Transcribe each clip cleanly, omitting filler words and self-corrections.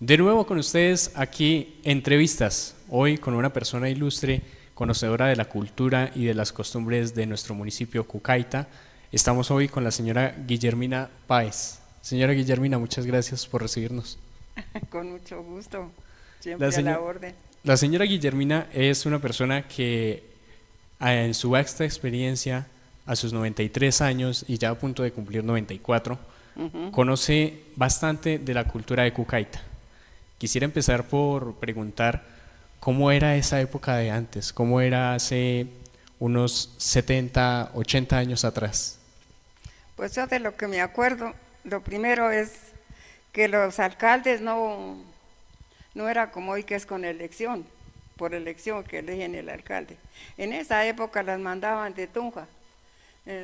De nuevo con ustedes aquí entrevistas, hoy con una persona ilustre, conocedora de la cultura y de las costumbres de nuestro municipio Cucaita. Estamos hoy con la señora Guillermina Páez. Señora Guillermina, muchas gracias por recibirnos. Con mucho gusto, La, siempre a seño- la orden. la señora Guillermina es una persona que en su vasta experiencia, a sus 93 años y ya a punto de cumplir 94, Ujú. conoce bastante de la cultura de Cucaita. Quisiera empezar por preguntar cómo era esa época de antes, cómo era hace unos 70, 80 años atrás. Pues yo de lo que me acuerdo, lo primero es que los alcaldes no era como hoy que es con elección, por elección que eligen el alcalde. En esa época las mandaban de Tunja,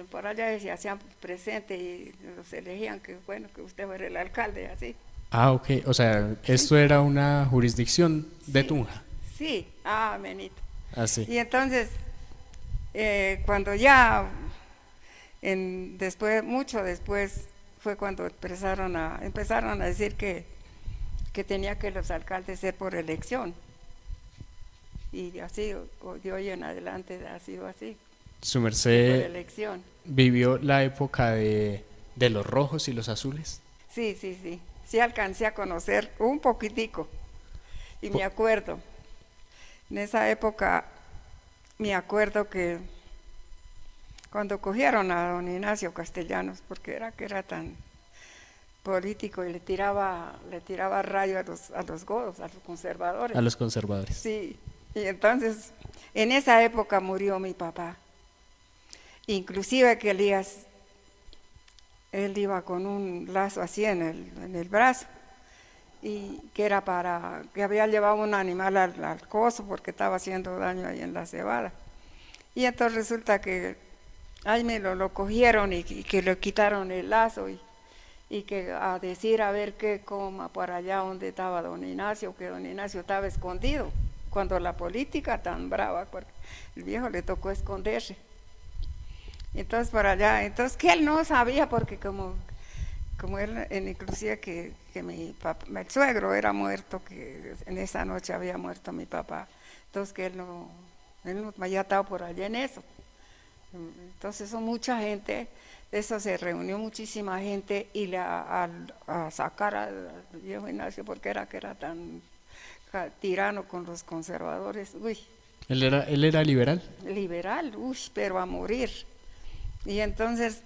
por allá se hacían presente y los elegían que bueno, que usted fuera el alcalde, así. Ah, ok, o sea, Sí, esto era una jurisdicción de sí, Tunja. sí, menito. Así. Y entonces, cuando ya después, mucho después, fue cuando empezaron a decir que tenía que los alcaldes ser por elección. Y así, de hoy en adelante ha sido así, ¿Su que por merced elección. vivió la época de los rojos y los azules? Sí, sí, sí. Sí alcancé a conocer un poquitico. Y me Po- acuerdo, en esa época, me acuerdo que cuando cogieron a don Ignacio Castellanos, porque era que era tan político y le tiraba rayo a los godos, a los conservadores. A los conservadores. Sí, y entonces en esa época murió mi papá. Inclusive que Elías, él iba con un lazo así en el brazo, y que había llevado un animal al coso porque estaba haciendo daño ahí en la cebada. Y entonces resulta que ahí lo cogieron y que le quitaron el lazo y que a decir a ver qué coma por allá donde estaba don Ignacio, que don Ignacio estaba escondido, cuando la política tan brava, porque el viejo le tocó esconderse. Entonces por allá, entonces que él no sabía, porque como él, inclusive que el suegro era muerto, que en esa noche había muerto mi papá, entonces que él no había estado por allá en eso. Entonces son mucha gente, eso se reunió muchísima gente y a sacar al viejo Ignacio porque que era tan tirano con los conservadores, uy, ¿Él era liberal? liberal, uy, pero a morir. Y entonces,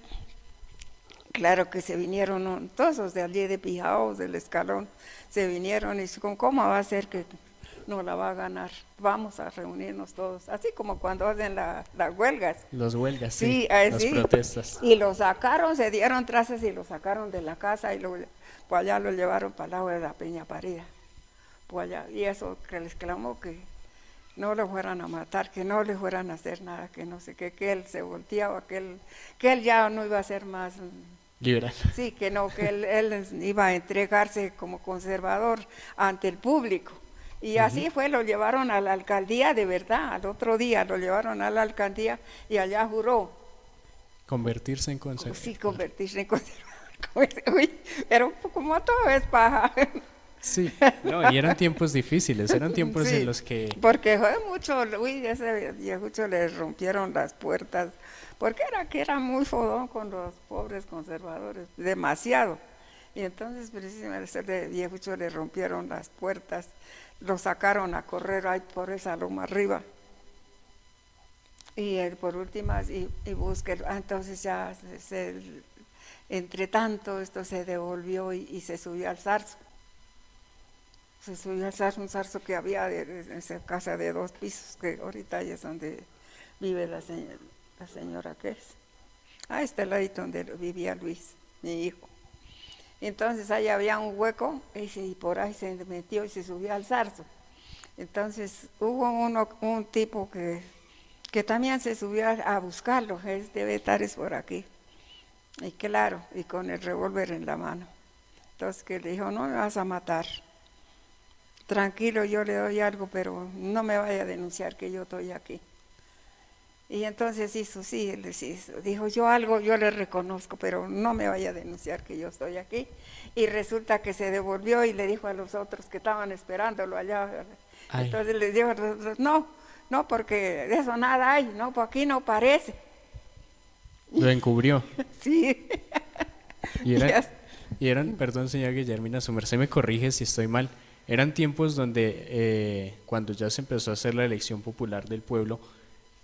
claro que se vinieron todos los de allí de Pijao, del Escalón, se vinieron y dijeron, ¿cómo va a ser que no la va a ganar? Vamos a reunirnos todos, así como cuando hacen las huelgas. Los huelgas, sí, Sí, las así. protestas. Y lo sacaron, se dieron trazas y lo sacaron de la casa y pues allá lo llevaron para el lado de la Peña Parida. Pues allá, y eso que les clamó que no lo fueran a matar, que no le fueran a hacer nada, que no sé qué, que él se volteaba, que él ya no iba a ser más, Liberal. sí, que no, que él iba a entregarse como conservador ante el público. Y Ujú. así fue, lo llevaron a la alcaldía de verdad, al otro día lo llevaron a la alcaldía y allá juró, Convertirse en sí, conservador. convertirse en conservador. Uy, pero como todo es paja. Sí, no, y eran tiempos difíciles, eran tiempos en Sí, los que porque fue mucho, uy, ese viejucho le rompieron las puertas, porque que era muy fodón con los pobres conservadores, demasiado. Y entonces precisamente ese viejucho le rompieron las puertas, lo sacaron a correr ahí por esa loma arriba. Y por últimas, y busque, entonces ya entre tanto esto se devolvió y se subió al zarzo. Se subió al zarzo, un zarzo que había en esa casa de 2 pisos, que ahorita ahí es donde vive la señora que es. A este ladito donde vivía Luis, mi hijo. Entonces ahí había un hueco y por ahí se metió y se subió al zarzo. Entonces hubo un tipo que también se subió a buscarlo, debe estar es por aquí. Y claro, y con el revólver en la mano. Entonces que le dijo, no me vas a matar. Tranquilo, yo le doy algo, pero no me vaya a denunciar que yo estoy aquí. Y entonces hizo, sí, él dijo, yo algo, yo le reconozco, pero no me vaya a denunciar que yo estoy aquí. Y resulta que se devolvió y le dijo a los otros que estaban esperándolo allá. Ay, Entonces les dijo, no, no, porque de eso nada hay, no, pues aquí no parece. lo encubrió. Sí. Y Y eran, as- perdón, señora Guillermina, su merced me corrige si estoy mal, eran tiempos donde cuando ya se empezó a hacer la elección popular del pueblo,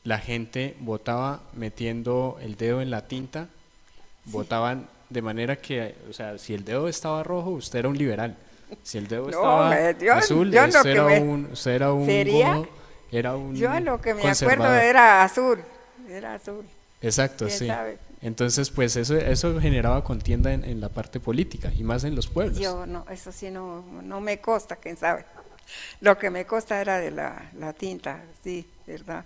la gente votaba metiendo el dedo en la tinta, votaban de manera que, o sea, si el dedo estaba rojo, usted era un liberal, si el dedo No, estaba azul, yo lo que me usted era un sería, godo, era yo un lo que me acuerdo conservador. era azul, Exacto, quién sí. sabe. Entonces, pues eso generaba contienda en la parte política y más en los pueblos. Yo no, eso sí no me consta, quién sabe. Lo que me consta era de la tinta, sí, ¿verdad?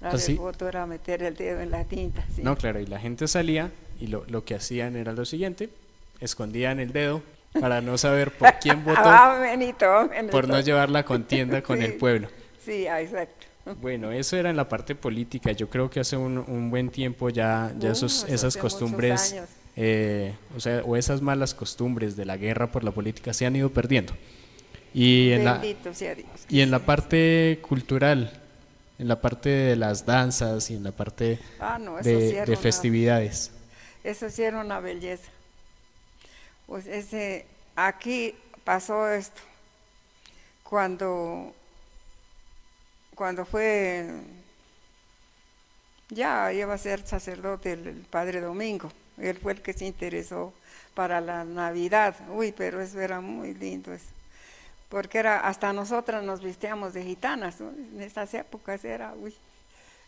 La ¿Ah, del sí? voto era meter el dedo en la tinta, sí. No, claro, y la gente salía y lo que hacían era lo siguiente, escondían el dedo para no saber por quién votó, Benito, por no Benito. llevar la contienda con el Sí, pueblo. sí, exacto. Bueno, eso era en la parte política. Yo creo que hace un buen tiempo ya Eso esas hace muchos costumbres, años. o esas malas costumbres de la guerra por la política se han ido perdiendo. Y en Bendito sea Dios. y en la parte cultural, en la parte de las danzas y en la parte Ah, no, eso sí de festividades. eso sí era una belleza. Pues aquí pasó esto, cuando, cuando fue, ya iba a ser sacerdote el padre Domingo, él fue el que se interesó para la Navidad, uy, pero eso era muy lindo eso, porque hasta nosotras nos vestíamos de gitanas, ¿no? En esas épocas era, uy,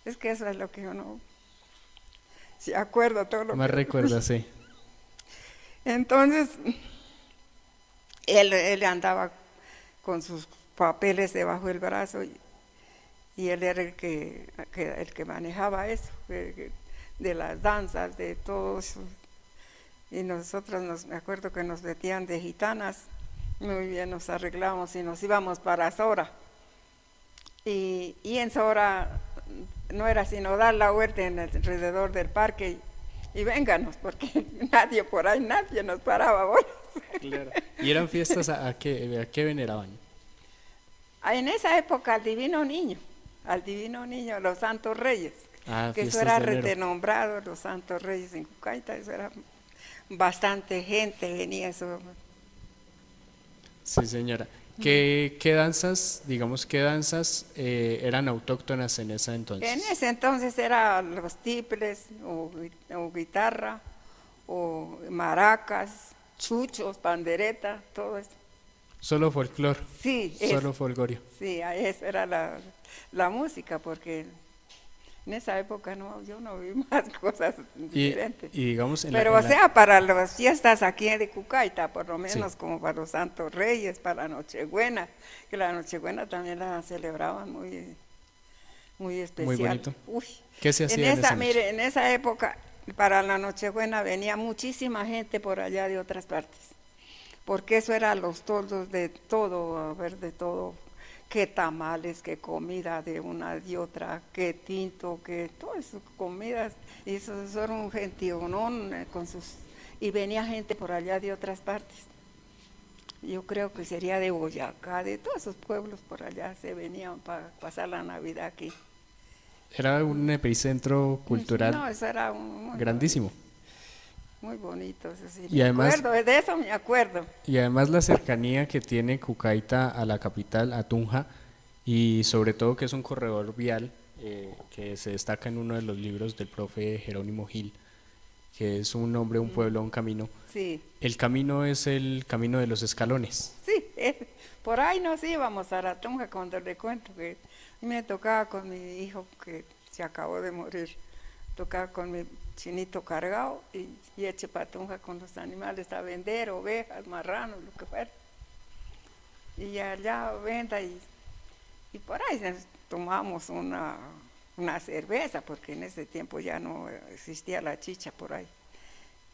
es que eso es lo que yo no, si acuerdo todo lo Más que... recuerda, sí. Entonces, él andaba con sus papeles debajo del brazo y él era el que manejaba eso, de las danzas, de todo eso. Y nosotros me acuerdo que nos metían de gitanas, muy bien nos arreglamos y nos íbamos para Sora. Y en Sora no era sino dar la vuelta alrededor del parque y vénganos, porque nadie por ahí, nadie nos paraba bolas. Claro. ¿Y eran fiestas a qué veneraban? En esa época al divino niño, los santos reyes, Ah, que eso fiestas era de enero. renombrado, los santos reyes en Cucaita, eso era bastante gente, venía eso. Sí, señora. ¿Qué danzas, digamos, qué danzas eran autóctonas en ese entonces? En ese entonces eran los tiples, o guitarra, o maracas, chuchos, pandereta, todo eso. Solo folclor, Sí, solo folgorio. sí, eso era la música, porque en esa época yo no vi más cosas diferentes. Y digamos, Pero o sea, para las fiestas aquí de Cucaita, por lo menos sí. como para los Santos Reyes, para la Nochebuena, que la Nochebuena también la celebraban muy, muy especial. Muy bonito. Uy, ¿Qué se hacía en esa noche? mire, en esa época, para la Nochebuena venía muchísima gente por allá de otras partes, porque eso era los toldos de todo, a ver, de todo, qué tamales, qué comida de una y otra, qué tinto, qué todas esas comidas, y eso era un gentío, y venía gente por allá de otras partes. Yo creo que sería de Boyacá, de todos esos pueblos por allá se venían para pasar la Navidad aquí. Era un epicentro cultural No, eso era grandísimo. muy bonito, eso sí, Y además, de eso me acuerdo. y además la cercanía que tiene Cucaita a la capital, a Tunja, y sobre todo que es un corredor vial que se destaca en uno de los libros del profe Jerónimo Gil, que es un hombre, un pueblo, un camino. Sí, El camino es el camino de los escalones. sí, por ahí nos íbamos a la Tunja cuando le cuento que me tocaba con mi hijo que se acabó de morir, tocaba con mi chinito cargado y eche para Tunja con los animales a vender, ovejas, marranos, lo que fuera. Y allá venda y por ahí tomamos una cerveza, porque en ese tiempo ya no existía la chicha por ahí.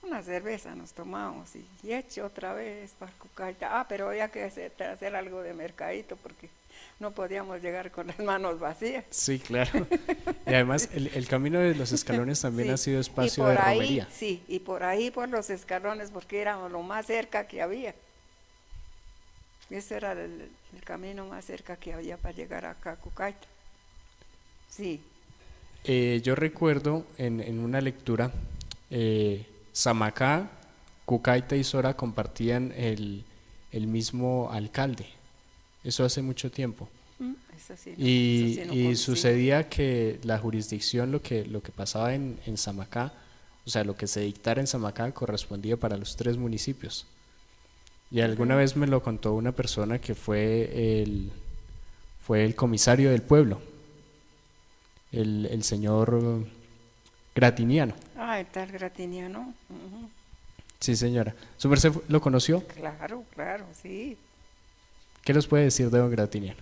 una cerveza nos tomamos y hecho otra vez para Cucaita. Pero había que hacer algo de mercadito porque no podíamos llegar con las manos vacías. Sí, claro. Y además el camino de los escalones también ha sido espacio de romería. Sí, y por ahí por los escalones porque éramos lo más cerca que había. Ese era el camino más cerca que había para llegar acá a Cucaita. Sí. Yo recuerdo en una lectura, Samacá, Cucaita y Sora compartían el mismo alcalde. Eso hace mucho tiempo. Eso sí, Y sucedía que la jurisdicción, lo que pasaba en Samacá, o sea, lo que se dictara en Samacá correspondía para los 3 municipios. Y alguna vez me lo contó una persona que fue el comisario del pueblo, el señor Gratiniano. El tal Gratiniano. Sí, señora. ¿Su merced lo conoció? Claro, claro, sí. ¿Qué nos puede decir de don Gratiniano?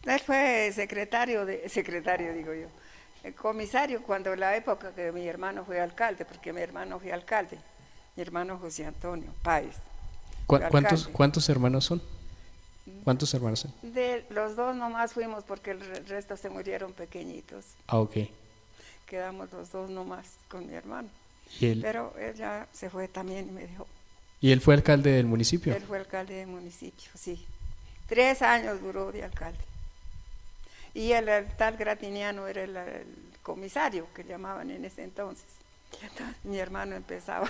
Él fue secretario digo yo, el comisario cuando la época que mi hermano fue alcalde, porque mi hermano fue alcalde, mi hermano José Antonio Páez. ¿Cuántos hermanos son? ¿Cuántos hermanos son? De los 2 nomás fuimos porque el resto se murieron pequeñitos. Ok. Quedamos los 2 nomás con mi hermano. Pero él ya se fue también y me dejó. ¿Y él fue alcalde del municipio? Él fue alcalde del municipio, sí. 3 años duró de alcalde. Y el tal Gratiniano era el comisario que llamaban en ese entonces. Mi hermano empezaba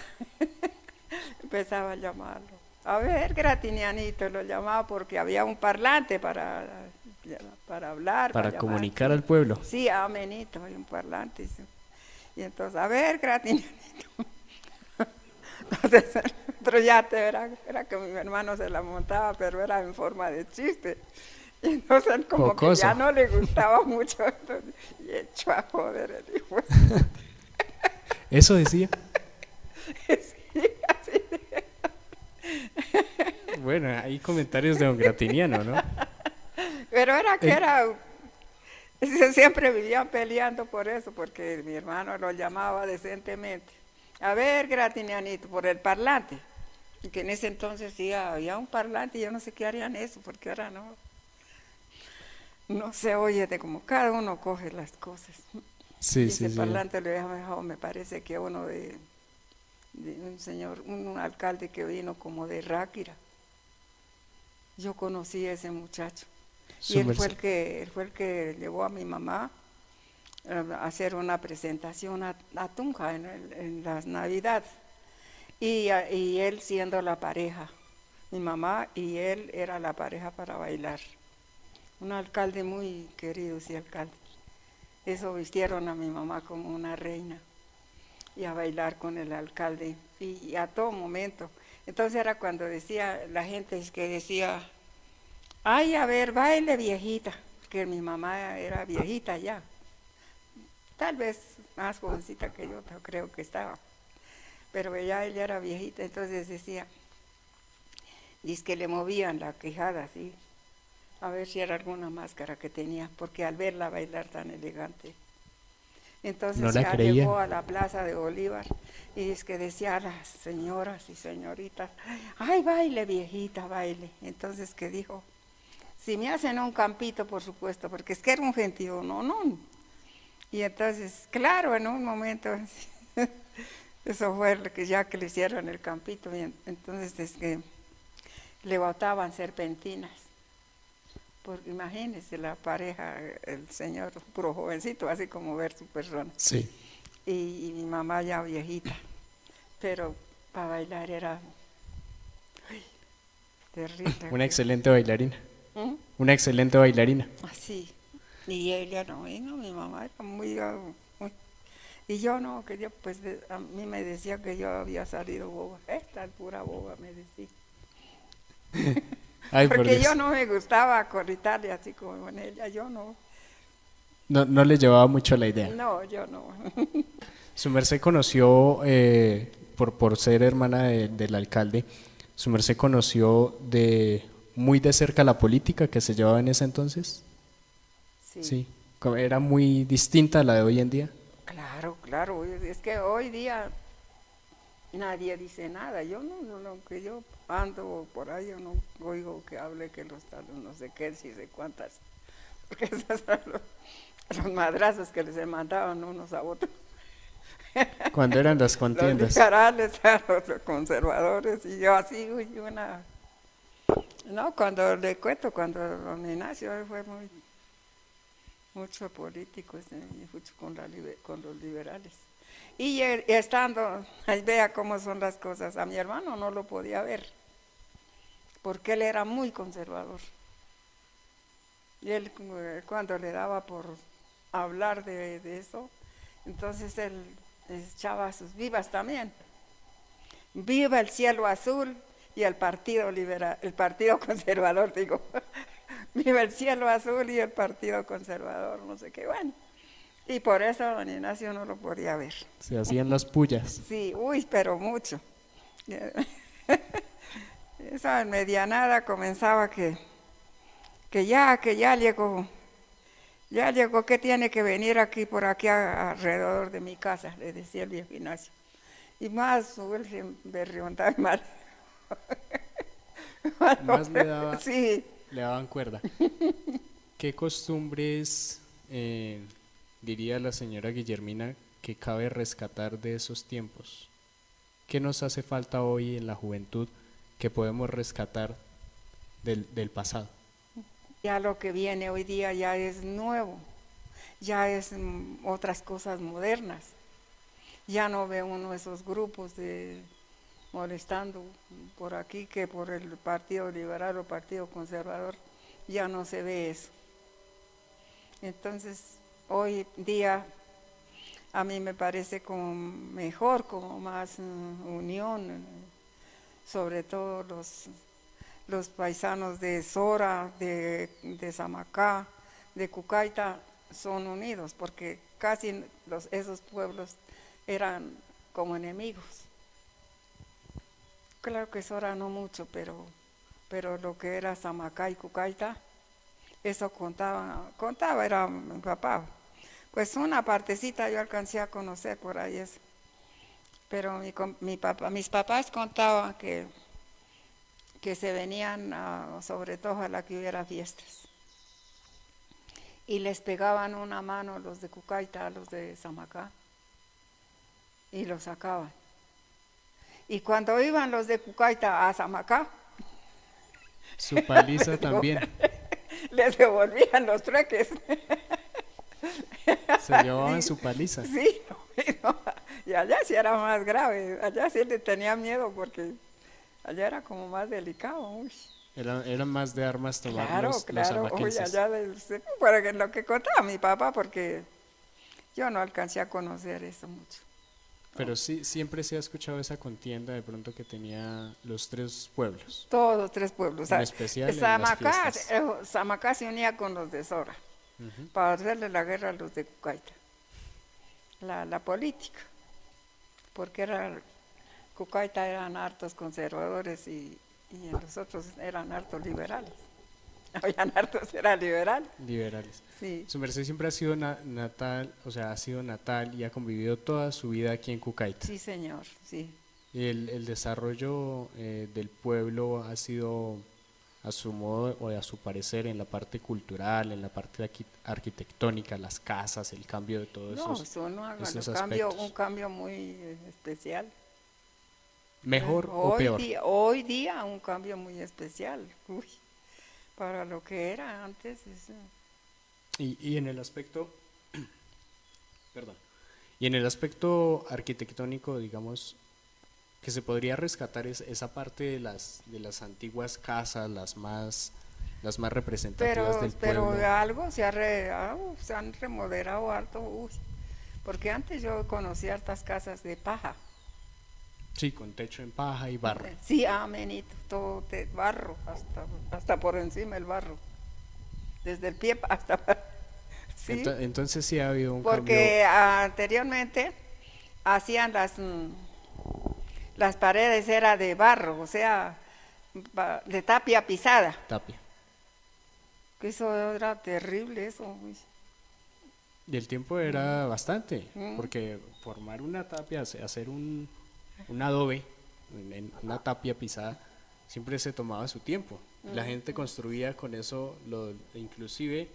a llamarlo. A ver, Gratinianito, lo llamaba porque había un parlante para hablar. Para comunicar al pueblo. Sí, amenito, hay un parlante. Y entonces, a ver, Gratinianito. Entonces, otro yate era que mi hermano se la montaba, pero era en forma de chiste. Y entonces como jocoso. Que ya no le gustaba mucho. Entonces, y echó a joder el hijo. ¿Eso decía? Sí, así. Bueno, hay comentarios de don Gratiniano, ¿no? Pero siempre vivían peleando por eso, porque mi hermano lo llamaba decentemente. A ver, Gratinianito, por el parlante. Y que en ese entonces sí había un parlante y yo no sé qué harían eso, porque ahora no se oye de cómo cada uno coge las cosas. Sí, ese parlante lo había dejado, me parece que uno de un señor, un alcalde que vino como de Ráquira. Yo conocí a ese muchacho. Y él fue el que llevó a mi mamá a hacer una presentación a Tunja en las Navidades. Y él siendo la pareja, mi mamá y él era la pareja para bailar. Un alcalde muy querido, sí, alcalde. Eso vistieron a mi mamá como una reina y a bailar con el alcalde y a todo momento. Entonces era cuando decía la gente que decía, ay, a ver, baile viejita, porque mi mamá era viejita ya. Tal vez más jovencita que yo, creo que estaba. Pero ella era viejita, entonces decía, dice que le movían la quejada así, a ver si era alguna máscara que tenía, porque al verla bailar tan elegante. Entonces no ya llegó a la plaza de Bolívar y dice que decía a las señoras y señoritas, ay, baile viejita, baile. Entonces que dijo, si me hacen un campito, por supuesto, porque es que era un gentío, no. Y entonces, claro, en un momento, eso fue lo que ya que le hicieron el campito, y entonces es que le botaban serpentinas. Porque imagínense la pareja, el señor puro jovencito, así como ver su persona. Sí. Y mi mamá ya viejita, pero para bailar era terrible. Una excelente bailarina. Una excelente bailarina. Sí. Y ella no, mi mamá era muy y yo no, que yo pues a mí me decía que yo había salido boba, esta pura boba me decía. Ay, porque yo no me gustaba corritarle así como con ella, yo no. No le llevaba mucho la idea. No, yo no. Su merced conoció, por ser hermana del alcalde, su merced conoció muy de cerca la política que se llevaba en ese entonces. Sí. ¿Era muy distinta a la de hoy en día? Claro, es que hoy día nadie dice nada. Yo no, que yo ando por ahí, yo no oigo que hable que los talos no sé qué, si sé cuántas, porque esos son los madrazos que les mandaban unos a otros. ¿Cuándo eran las Los contiendas? liberales a los conservadores, y yo así, uy, no, cuando le cuento, cuando don Ignacio él fue mucho político, mucho con los liberales. Y estando, ahí vea cómo son las cosas, a mi hermano no lo podía ver, porque él era muy conservador. Y él cuando le daba por hablar de eso, entonces él echaba sus vivas también. Viva el cielo azul y el partido liberal, el partido conservador, digo. Viva el cielo azul y el partido conservador, no sé qué, bueno. Y por eso don Ignacio no lo podía ver. Se hacían las pullas. Sí, uy, pero mucho. Esa medianada comenzaba que ya llegó, que tiene que venir aquí, por aquí alrededor de mi casa, le decía el viejo Ignacio. Y más, él berriontaba mal. Más Sí. le daban cuerda. ¿Qué costumbres diría la señora Guillermina que cabe rescatar de esos tiempos? ¿Qué nos hace falta hoy en la juventud que podemos rescatar del pasado? Ya lo que viene hoy día ya es nuevo, ya es otras cosas modernas. Ya no ve uno esos grupos de molestando por aquí que por el Partido Liberal o Partido Conservador, ya no se ve eso. Entonces, hoy día a mí me parece como mejor, como más unión, sobre todo los paisanos de Sora, de Samacá, de Cucaita, son unidos, porque casi esos pueblos eran como enemigos. Claro que Sora no mucho, pero lo que era Samacá y Cucaita, eso contaba, era mi papá. Pues una partecita yo alcancé a conocer por ahí eso. Pero mis papás contaban que se venían, sobre todo a la que hubiera fiestas. Y les pegaban una mano los de Cucaita a los de Samacá y los sacaban. Y cuando iban los de Cucaita a Samacá, Su paliza también. les devolvían los trueques. Se llevaban Sí, su paliza. sí, no, y allá sí era más grave, allá sí le tenía miedo porque allá era como más delicado. Uy. Eran más de armas tomar Claro, los claro, uy, amaquenses. allá pero lo que contaba mi papá, porque yo no alcancé a conocer eso mucho. Pero sí, siempre se ha escuchado esa contienda de pronto que tenía los tres pueblos, Todos tres pueblos. en especial en las fiestas. Samacá se unía con los de Sora Ujú. para hacerle la guerra a los de Cucaita. La política, porque Cucaita eran hartos conservadores y los otros eran hartos liberales. Habían hartos, era liberal. Liberales. Sí, Su merced siempre ha sido natal, o sea, ha sido natal y ha convivido toda su vida aquí en Cucaita. sí, señor, sí. Y el desarrollo del pueblo ha sido a su modo o a su parecer en la parte cultural, en la parte arquitectónica, las casas, el cambio de todos No, eso no haga esos un aspectos. cambio muy especial. ¿Mejor o peor? Hoy día un cambio muy especial. Uy, para lo que era antes. Y en el aspecto, perdón, y en el aspecto arquitectónico, digamos, que se podría rescatar esa parte de las antiguas casas, las más representativas del Pero pueblo. algo se han remodelado harto. Uy, porque antes yo conocía hartas casas de paja. Sí, con techo en paja y barro. Sí, amenito, todo de barro, hasta por encima el barro. Desde el pie hasta... Sí, Entonces sí ha habido un cambio. porque anteriormente hacían las paredes era de barro, o sea, de tapia pisada, Tapia. que eso era terrible eso. Uy. Y el tiempo era bastante, porque formar una tapia, hacer un adobe, en una tapia pisada, siempre se tomaba su tiempo. La gente construía con eso, inclusive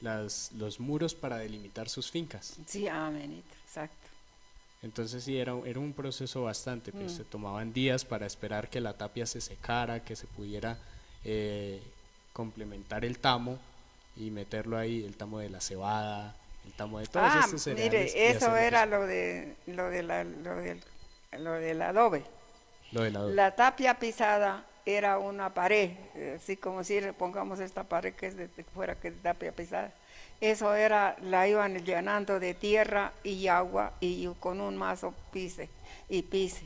los muros para delimitar sus fincas. Sí, amenito, exacto. Entonces sí, era un proceso bastante, pues se tomaban días para esperar que la tapia se secara, que se pudiera complementar el tamo y meterlo ahí, el tamo de la cebada, el tamo de todos estos cereales. Mire, eso era lo del adobe. Lo del adobe. La tapia pisada era una pared, así como si pongamos esta pared que es de fuera, que es de tapia pisada. Eso era, la iban llenando de tierra y agua y con un mazo pise y pise.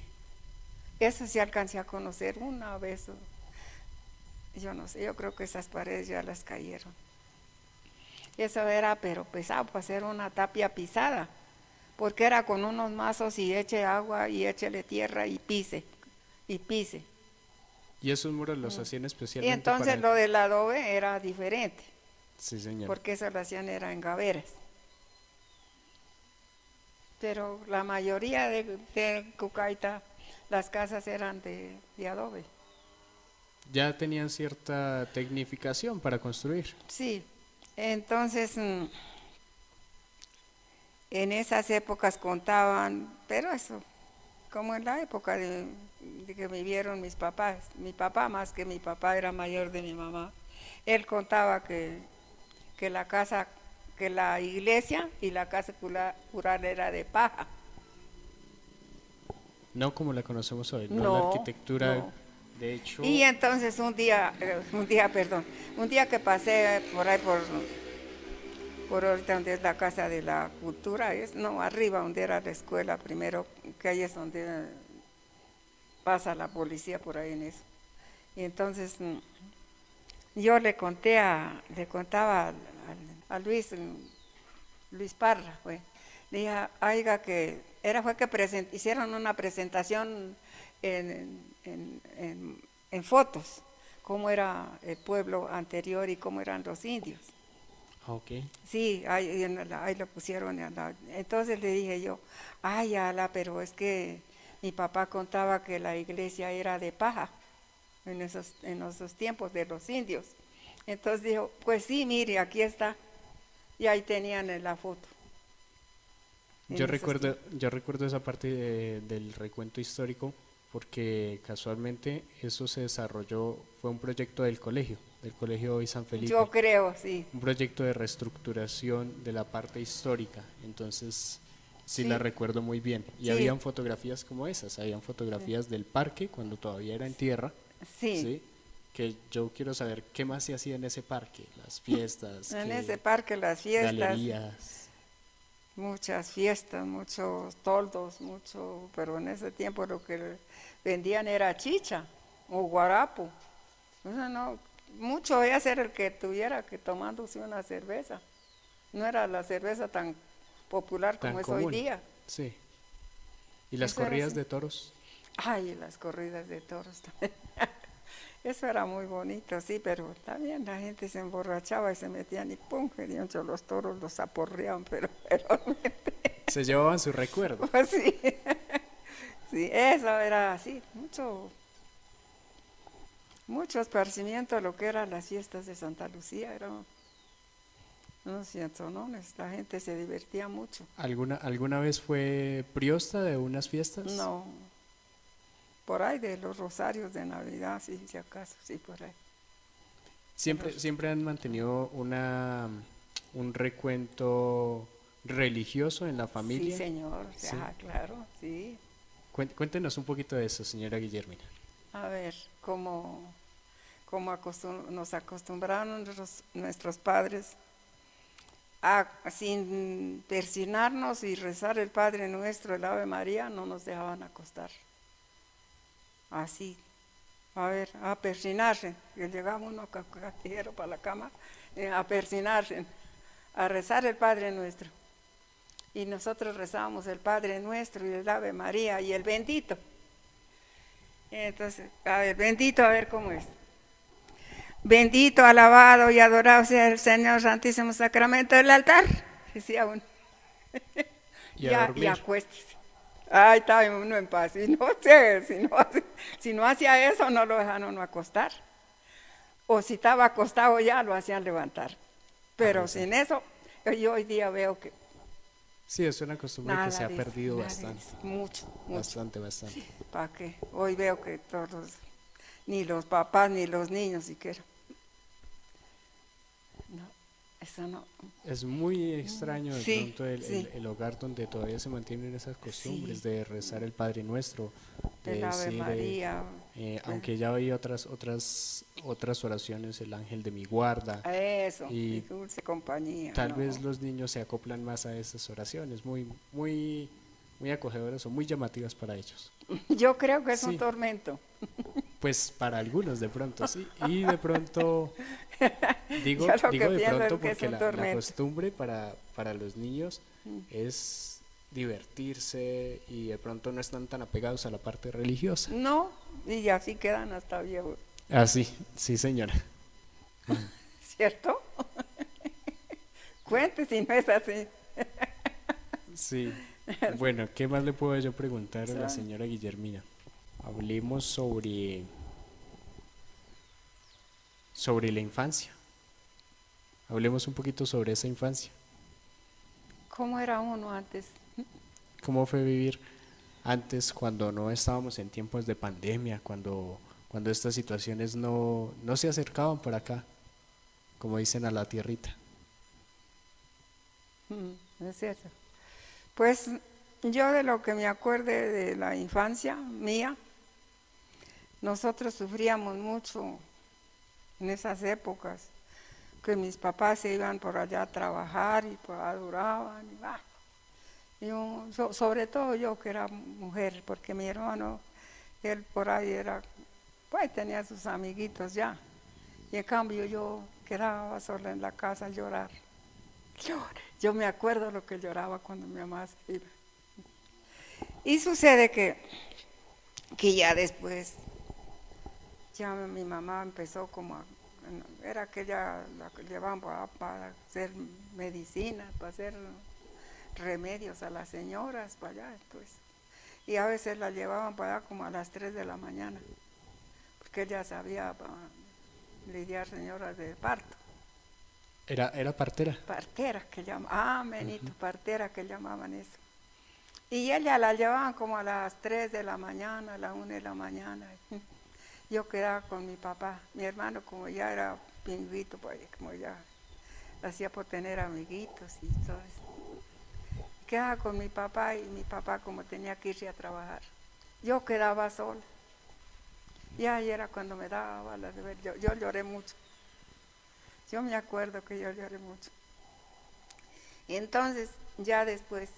Eso sí alcancé a conocer una vez. Yo no sé, yo creo que esas paredes ya las cayeron. Eso era, pero pesado para hacer una tapia pisada, porque era con unos mazos y eche agua y échele tierra y pise, y pise. Y esos muros los hacían Y especialmente entonces lo del adobe era diferente. Sí, señor. Porque eso lo hacían era en gaveras. Pero la mayoría de Cucaita, las casas eran de adobe. Ya tenían cierta tecnificación para construir. Sí, entonces en esas épocas contaban, pero eso, como en la época de que vivieron mis papás, mi papá más que mi papá era mayor de mi mamá, él contaba que la casa, que la iglesia y la casa cural era de paja. No como la conocemos hoy, no, la arquitectura, no. De hecho. Y entonces un día que pasé por ahí por ahorita donde es la Casa de la Cultura, arriba donde era la escuela primero, que ahí es donde pasa la policía por ahí en eso. Y entonces yo le contaba a Luis Parra, le dije, oiga, fue que hicieron una presentación en fotos, cómo era el pueblo anterior y cómo eran los indios. Okay. Sí, ahí lo pusieron. Entonces le dije yo, pero es que mi papá contaba que la iglesia era de paja en esos tiempos de los indios. Entonces dijo, pues sí, mire, aquí está. Y ahí tenían la foto. Yo recuerdo esa parte del recuento histórico, porque casualmente eso se desarrolló, fue un proyecto del colegio hoy San Felipe. Yo creo, sí. Un proyecto de reestructuración de la parte histórica, entonces sí la recuerdo muy bien. Y sí, habían fotografías como esas, habían fotografías del parque cuando todavía era en tierra. Sí. Que yo quiero saber qué más se hacía en ese parque, las fiestas. En ese parque las fiestas. Galerías. Muchas fiestas, muchos toldos, pero en ese tiempo lo que vendían era chicha o guarapo. O sea, no, mucho voy a ser el que tuviera que tomándose una cerveza. No era la cerveza tan popular como es hoy día. Sí. ¿Y las corridas de toros? Ay, las corridas de toros también. Eso era muy bonito, sí, pero también la gente se emborrachaba y se metían y pum, los toros los aporreaban, pero realmente. Se llevaban su recuerdo. Pues sí, sí, eso era así, mucho esparcimiento de lo que eran las fiestas de Santa Lucía, eran unos fiestonones, la gente se divertía mucho. ¿Alguna vez fue priosta de unas fiestas? No. Por ahí de los rosarios de Navidad, sí, si acaso, sí, por ahí. ¿Siempre han mantenido un recuento religioso en la familia? Sí, señor, ¿sí? Claro, sí. Cuéntenos un poquito de eso, señora Guillermina. A ver, como nos acostumbraron nuestros padres sin persignarnos y rezar el Padre Nuestro, el Ave María, no nos dejaban acostar. Así, a persinarse, que llegaba uno castillero para la cama, a persinarse, a rezar el Padre Nuestro. Y nosotros rezábamos el Padre Nuestro y el Ave María y el bendito. Entonces, bendito, a ver cómo es. Bendito, alabado y adorado sea el Señor Santísimo Sacramento del altar, decía uno. Y a acuéstese. Ay, estaba uno en paz. Y no sé, si no hacía eso, no lo dejaban uno acostar. O si estaba acostado ya, lo hacían levantar. Pero Sí. sin eso, yo hoy día veo que Sí, es una costumbre que se nada ha dice, perdido nada bastante, dice. Mucho, mucho. bastante, bastante. ¿Para qué? Hoy veo que todos, ni los papás ni los niños siquiera. No, eso no. Es muy extraño de Sí, pronto sí, el hogar donde todavía se mantienen esas costumbres sí. de rezar el Padre Nuestro, de El Ave decir, María. aunque ya hay otras oraciones, el ángel de mi guarda, Eso, y y dulce compañía, tal no. vez los niños se acoplan más a esas oraciones, muy acogedoras o muy llamativas para ellos. Yo creo que es un Sí, tormento. pues para algunos de pronto, sí, y de pronto Yo lo digo que de pienso pronto es que es porque un la tormento. costumbre para los niños es divertirse y de pronto no están tan apegados a la parte religiosa. No, y así quedan hasta viejos, Ah, sí, sí, señora. ¿cierto? Cuente si no es así. Sí. Bueno, ¿qué más le puedo yo preguntar a la Son- señora Guillermina? Hablemos sobre la infancia. Hablemos un poquito sobre esa infancia. ¿Cómo era uno antes? ¿Cómo fue vivir antes cuando no estábamos en tiempos de pandemia, cuando estas situaciones no se acercaban por acá, como dicen a la tierrita? Es cierto. Pues yo de lo que me acuerde de la infancia mía, nosotros sufríamos mucho en esas épocas, que mis papás se iban por allá a trabajar y pues duraban. Sobre todo yo que era mujer, porque mi hermano, él por ahí era, pues tenía sus amiguitos ya. Y en cambio yo quedaba sola en la casa a llorar. Yo me acuerdo lo que lloraba cuando mi mamá se iba. Y sucede que ya después, ya mi mamá empezó era que ella la llevaban para hacer medicina, para hacer remedios a las señoras para allá, pues. Y a veces la llevaban para allá como a las 3 de la mañana, porque ella sabía lidiar señoras de parto. Era partera. Parteras que llamaban, menito, parteras que llamaban eso. Y ella la llevaban como a las 3 de la mañana, a las 1 de la mañana. Yo quedaba con mi papá, mi hermano como ya era pingüito, pues como ya hacía por tener amiguitos y todo eso. Quedaba con mi papá y mi papá como tenía que irse a trabajar. Yo quedaba sola. Y ahí era cuando me daba la de ver. Yo lloré mucho. Yo me acuerdo que yo lloré mucho. Y entonces, ya después,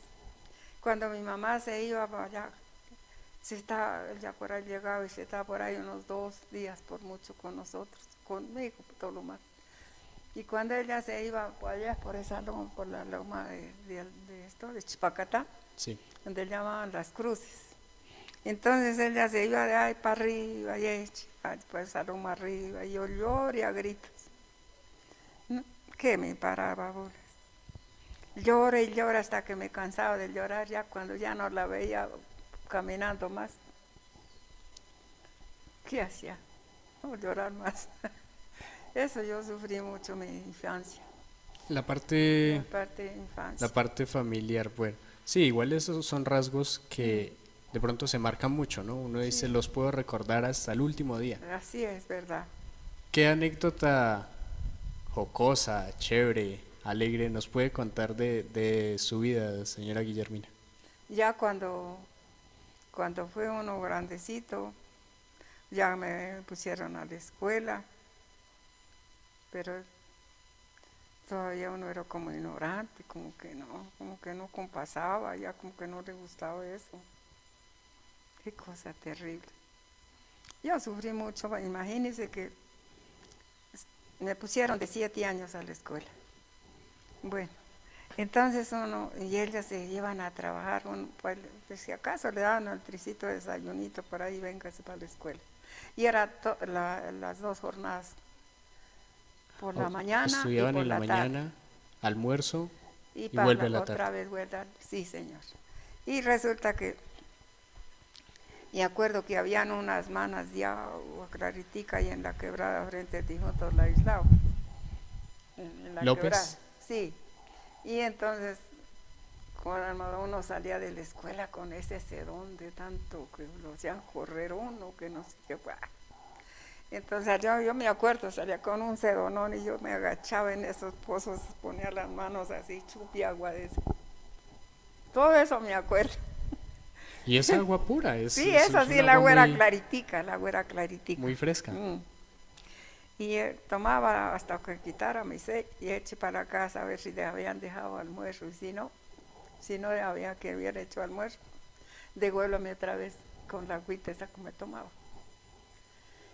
cuando mi mamá se iba para allá, ya por ahí llegaba y se estaba por ahí unos 2 días por mucho con nosotros, conmigo, todo lo más. Y cuando ella se iba por allá, por esa loma, por la loma de Chipacatá, Sí. donde llamaban Las Cruces. Entonces ella se iba de ahí para arriba, y por esa loma arriba, y yo lloré a gritos. ¿No? Que me paraba bolas. Lloré y lloré hasta que me cansaba de llorar, ya cuando ya no la veía caminando más. ¿Qué hacía? No llorar más. Eso yo sufrí mucho en mi infancia, La la parte, parte de la infancia. parte familiar, bueno. Sí, igual esos son rasgos que de pronto se marcan mucho, ¿no? Uno dice, Sí, los puedo recordar hasta el último día. así es, verdad. ¿Qué anécdota jocosa, chévere, alegre nos puede contar de su vida, señora Guillermina? Ya cuando fue uno grandecito, ya me pusieron a la escuela, pero todavía uno era como ignorante, como que no compasaba, ya como que no le gustaba eso. Qué cosa terrible. Yo sufrí mucho, imagínense que me pusieron de 7 años a la escuela. Bueno, entonces y ellas se iban a trabajar, pues, si acaso le daban al tricito de desayunito por ahí, véngase para la escuela. Y era las 2 jornadas, por la mañana y Estudiaban por en la la tarde. mañana, almuerzo Y y vuelve a la otra tarde. vez vuelta, sí señor. Y resulta que Y acuerdo que habían unas manas de agua claritica y en la quebrada frente a Tijuto la aislado. En la López. quebrada, sí. Y entonces, cuando uno salía de la escuela con ese sedón de tanto que lo hacían correr uno, que no sé qué fue. Entonces yo me acuerdo, salía con un sedonón y yo me agachaba en esos pozos, ponía las manos así, chupí agua de eso. Todo eso me acuerdo. Y es agua pura, sí, eso sí, el agua era claritica, muy fresca. Y tomaba hasta que quitara mi sed y eché para casa a ver si le habían dejado almuerzo, y si no había que hubiera hecho almuerzo, devuélvame otra vez con la agüita esa que me tomaba.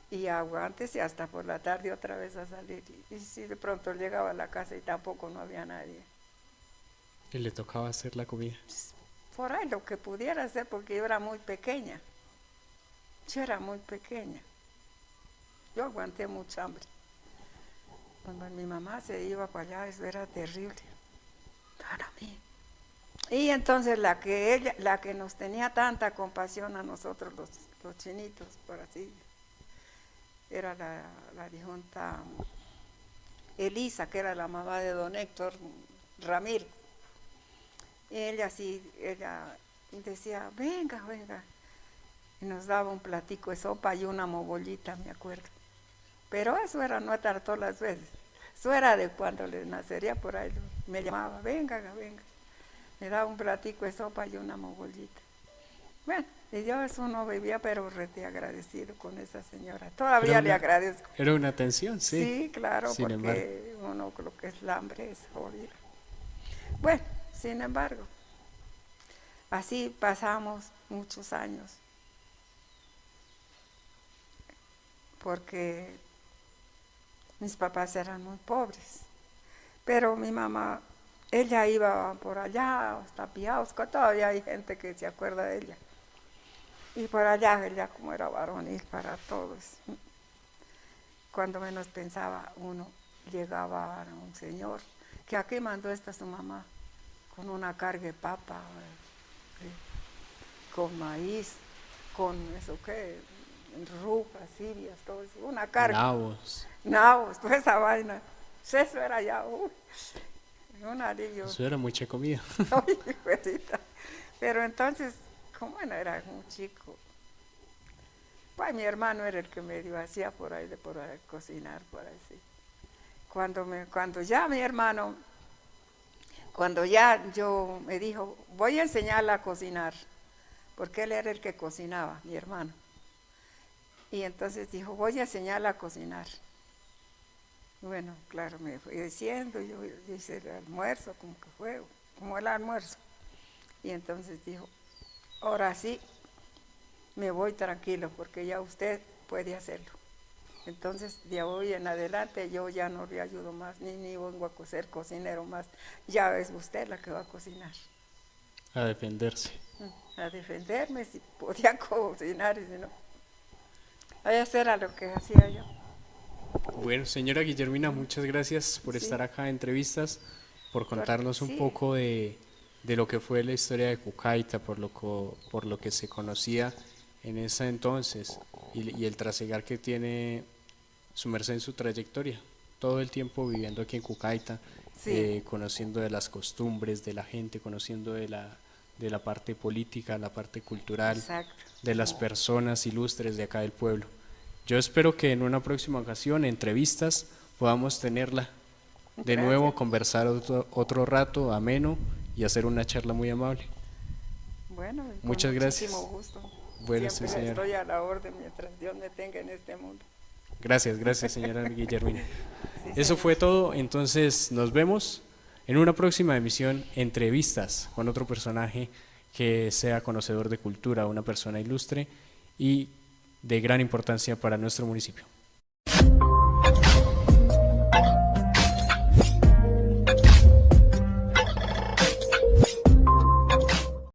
Y aguántese hasta por la tarde otra vez a salir. Y si de pronto llegaba a la casa y tampoco no había nadie. Y le tocaba hacer la comida. Por ahí lo que pudiera hacer, porque yo era muy pequeña. Yo aguanté mucha hambre. Cuando mi mamá se iba para allá, eso era terrible para mí. Y entonces la que nos tenía tanta compasión a nosotros los chinitos, por así, era la difunta Elisa, que era la mamá de don Héctor Ramírez. Ella decía, venga, y nos daba un platico de sopa y una mogollita, me acuerdo. Pero eso era no estar todas las veces, eso era de cuando le nacería por ahí, me llamaba, venga, me daba un platico de sopa y una mogollita. Bueno, y yo eso no vivía, pero rete agradecido con esa señora, todavía le agradezco. Era una atención, sí. Sí, claro, porque uno lo que es el hambre es jodido. Bueno, sin embargo, así pasamos muchos años, porque mis papás eran muy pobres, pero mi mamá, ella iba por allá hasta Piausco, todavía hay gente que se acuerda de ella, y por allá ella como era varonil para todos, cuando menos pensaba uno, llegaba un señor, que aquí mandó esta su mamá, con una carga de papa, con maíz, con eso que, rujas, cibias, todo eso, una carga. Nabos, toda esa vaina. Eso era ya, un alivio. Eso era mucha comida. Pero entonces, como no era un chico, pues mi hermano era el que medio hacía por ahí cocinar, por ahí sí. Cuando ya mi hermano, cuando ya yo me dijo, voy a enseñarla a cocinar, porque él era el que cocinaba, mi hermano. Y entonces dijo, voy a enseñarla a cocinar. Bueno, claro, me fui diciendo, yo hice el almuerzo, como el almuerzo. Y entonces dijo, ahora sí, me voy tranquilo, porque ya usted puede hacerlo. Entonces, de hoy en adelante, yo ya no le ayudo más, ni vengo a ser cocinero más. Ya es usted la que va a cocinar. A defenderse. A defenderme, si podía cocinar, y si no. Eso era lo que hacía yo. Bueno, señora Guillermina, muchas gracias por estar acá en Entrevistas, por contarnos un poco de lo que fue la historia de Cucaita, por lo que se conocía en ese entonces y el trasegar que tiene su merced en su trayectoria, todo el tiempo viviendo aquí en Cucaita, conociendo de las costumbres de la gente, conociendo de la parte política, la parte cultural, de las personas ilustres de acá del pueblo. Yo espero que en una próxima ocasión, Entrevistas, podamos tenerla de nuevo, conversar otro rato ameno y hacer una charla muy amable. Bueno, muchas gracias. Muchísimo gusto. Bueno, siempre sí, señora. Estoy a la orden mientras Dios me tenga en este mundo. Gracias, señora Guillermina. Eso fue todo, entonces nos vemos en una próxima emisión, Entrevistas, con otro personaje que sea conocedor de cultura, una persona ilustre y de gran importancia para nuestro municipio.